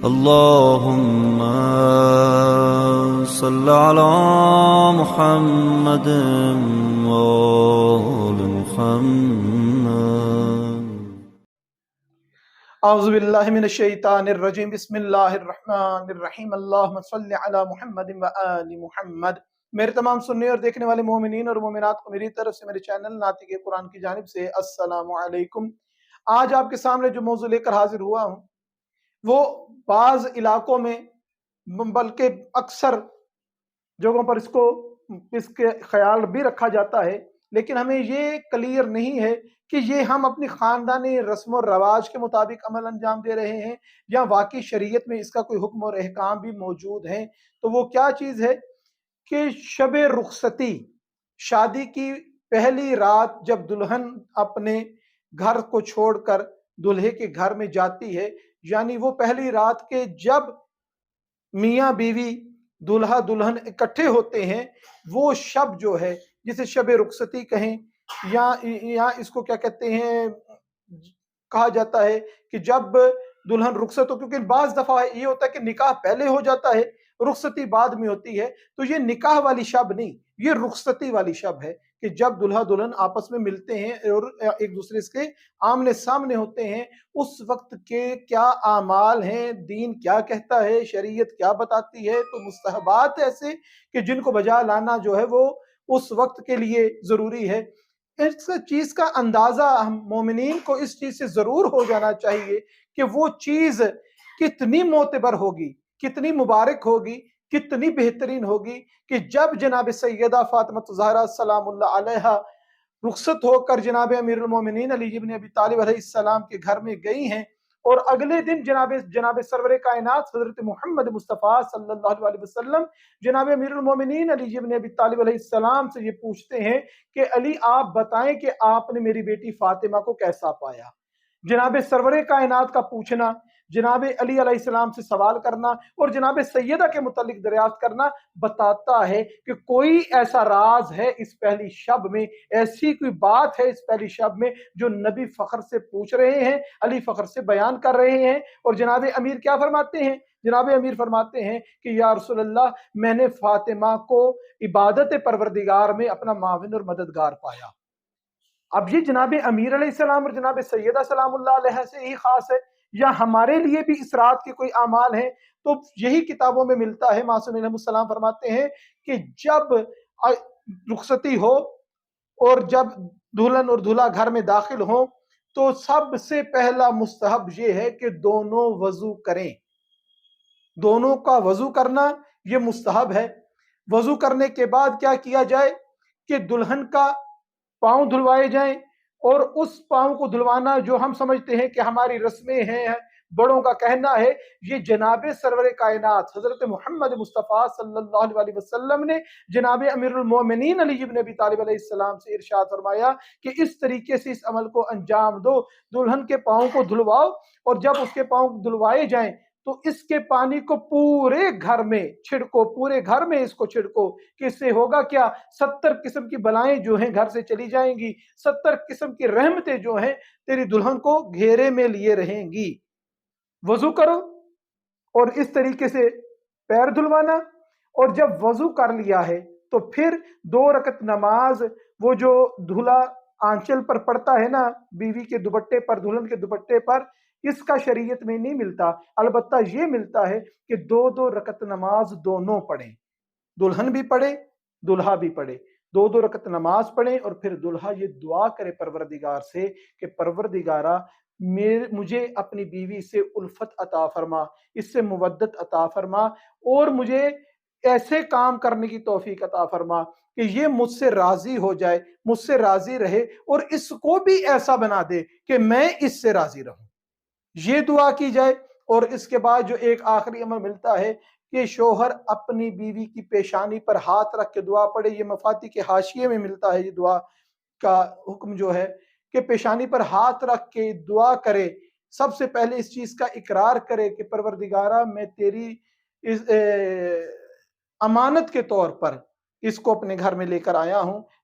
اللهم صل على محمد وآل محمد. اعوذ باللہ من الشیطان الرجیم. بسم اللہ الرحمن الرحیم. اللہم صل علی محمد و آل محمد. میرے تمام سننے اور دیکھنے والے مومنین اور مومنات کو میری طرف سے میرے چینل ناطق قرآن کی جانب سے السلام علیکم. آج آپ کے سامنے جو موضوع لے کر حاضر ہوا ہوں وہ بعض علاقوں میں بلکہ اکثر جگہوں پر اس کے خیال بھی رکھا جاتا ہے، لیکن ہمیں یہ کلیئر نہیں ہے کہ یہ ہم اپنی خاندانی رسم و رواج کے مطابق عمل انجام دے رہے ہیں یا واقعی شریعت میں اس کا کوئی حکم اور احکام بھی موجود ہیں. تو وہ کیا چیز ہے کہ شب رخصتی، شادی کی پہلی رات جب دلہن اپنے گھر کو چھوڑ کر دلہے کے گھر میں جاتی ہے، یعنی وہ پہلی رات کے جب میاں بیوی دلہا دلہن اکٹھے ہوتے ہیں، وہ شب جو ہے جسے شب رخصتی کہیں یا اس کو کیا کہتے ہیں، کہا جاتا ہے کہ جب دلہن رخصت ہو، کیونکہ بعض دفعہ یہ ہوتا ہے کہ نکاح پہلے ہو جاتا ہے رخصتی بعد میں ہوتی ہے، تو یہ نکاح والی شب نہیں، یہ رخصتی والی شب ہے کہ جب دلہا دلہن آپس میں ملتے ہیں اور ایک دوسرے کے آمنے سامنے ہوتے ہیں. اس وقت کے کیا اعمال ہیں، دین کیا کہتا ہے، شریعت کیا بتاتی ہے، تو مستحبات ایسے کہ جن کو بجا لانا جو ہے وہ اس وقت کے لیے ضروری ہے. اس چیز کا اندازہ ہم مومنین کو اس چیز سے ضرور ہو جانا چاہیے کہ وہ چیز کتنی معتبر ہوگی، کتنی مبارک ہوگی، کتنی بہترین ہوگی کہ جب جناب سیدہ فاطمہ الزہرا سلام اللہ علیہا رخصت ہو کر جناب امیر المومنین علی بن ابی طالب علیہ السلام کے گھر میں گئی ہیں، اور اگلے دن جناب سرور کائنات حضرت محمد مصطفیٰ صلی اللہ علیہ وسلم جناب امیر المومنین علی بن ابی طالب علیہ السلام سے یہ پوچھتے ہیں کہ علی آپ بتائیں کہ آپ نے میری بیٹی فاطمہ کو کیسا پایا. جناب سرور کائنات کا پوچھنا، جناب علی علیہ السلام سے سوال کرنا اور جناب سیدہ کے متعلق دریافت کرنا بتاتا ہے کہ کوئی ایسا راز ہے اس پہلی شب میں، ایسی کوئی بات ہے اس پہلی شب میں جو نبی فخر سے پوچھ رہے ہیں، علی فخر سے بیان کر رہے ہیں. اور جناب امیر کیا فرماتے ہیں؟ جناب امیر فرماتے ہیں کہ یا رسول اللہ، میں نے فاطمہ کو عبادت پروردگار میں اپنا معاون اور مددگار پایا. اب یہ جناب امیر علیہ السلام اور جناب سیدہ سلام اللہ علیہ سے ہی خاص ہے یا ہمارے لیے بھی اس رات کے کوئی اعمال ہیں؟ تو یہی کتابوں میں ملتا ہے. معصوم علیہ السلام فرماتے ہیں کہ جب رخصتی ہو اور جب دلہن اور دلہا گھر میں داخل ہوں تو سب سے پہلا مستحب یہ ہے کہ دونوں وضو کریں. دونوں کا وضو کرنا یہ مستحب ہے. وضو کرنے کے بعد کیا کیا جائے کہ دلہن کا پاؤں دھلوائے جائیں، اور اس پاؤں کو دھلوانا جو ہم سمجھتے ہیں کہ ہماری رسمیں ہیں، بڑوں کا کہنا ہے، یہ جناب سرور کائنات حضرت محمد مصطفیٰ صلی اللہ علیہ وسلم نے جناب امیر المومنین علی بن ابی طالب علیہ السلام سے ارشاد فرمایا کہ اس طریقے سے اس عمل کو انجام دو، دلہن کے پاؤں کو دھلواؤ، اور جب اس کے پاؤں دھلوائے جائیں تو اس کے پانی کو پورے گھر میں چھڑکو، پورے گھر میں اس کو چھڑکو، کہ اس سے ہوگا کیا، 70 قسم کی بلائیں جو ہیں گھر سے چلی جائیں گی، 70 قسم کی رحمتیں جو ہیں تیری دلہن کو گھیرے میں لیے رہیں گی. وضو کرو اور اس طریقے سے پیر دھلوانا، اور جب وضو کر لیا ہے تو پھر 2 رکعت نماز وہ جو دھلا آنچل پر پڑتا ہے نا، بیوی کے دوپٹے پر، دلہن کے دوپٹے پر، اس کا شریعت میں نہیں ملتا. البتہ یہ ملتا ہے کہ 2 رکعت نماز دونوں پڑھیں، دلہن بھی پڑھے دلہا بھی پڑھے. 2 رکعت نماز پڑھیں اور پھر دلہا یہ دعا کرے پروردگار سے کہ پروردگارہ مجھے اپنی بیوی سے الفت عطا فرما، اس سے مودت عطا فرما، اور مجھے ایسے کام کرنے کی توفیق عطا فرما کہ یہ مجھ سے راضی ہو جائے، مجھ سے راضی رہے، اور اس کو بھی ایسا بنا دے کہ میں اس سے راضی رہوں. یہ دعا کی جائے. اور اس کے بعد جو ایک آخری عمل ملتا ہے کہ شوہر اپنی بیوی کی پیشانی پر ہاتھ رکھ کے دعا پڑھے. یہ مفاتی کے حاشیے میں ملتا ہے یہ دعا کا حکم جو ہے کہ پیشانی پر ہاتھ رکھ کے دعا کرے. سب سے پہلے اس چیز کا اقرار کرے کہ پروردگارہ میں تیری اس امانت کے طور پر اس کو اپنے گھر میں لے کر آیا ہوں،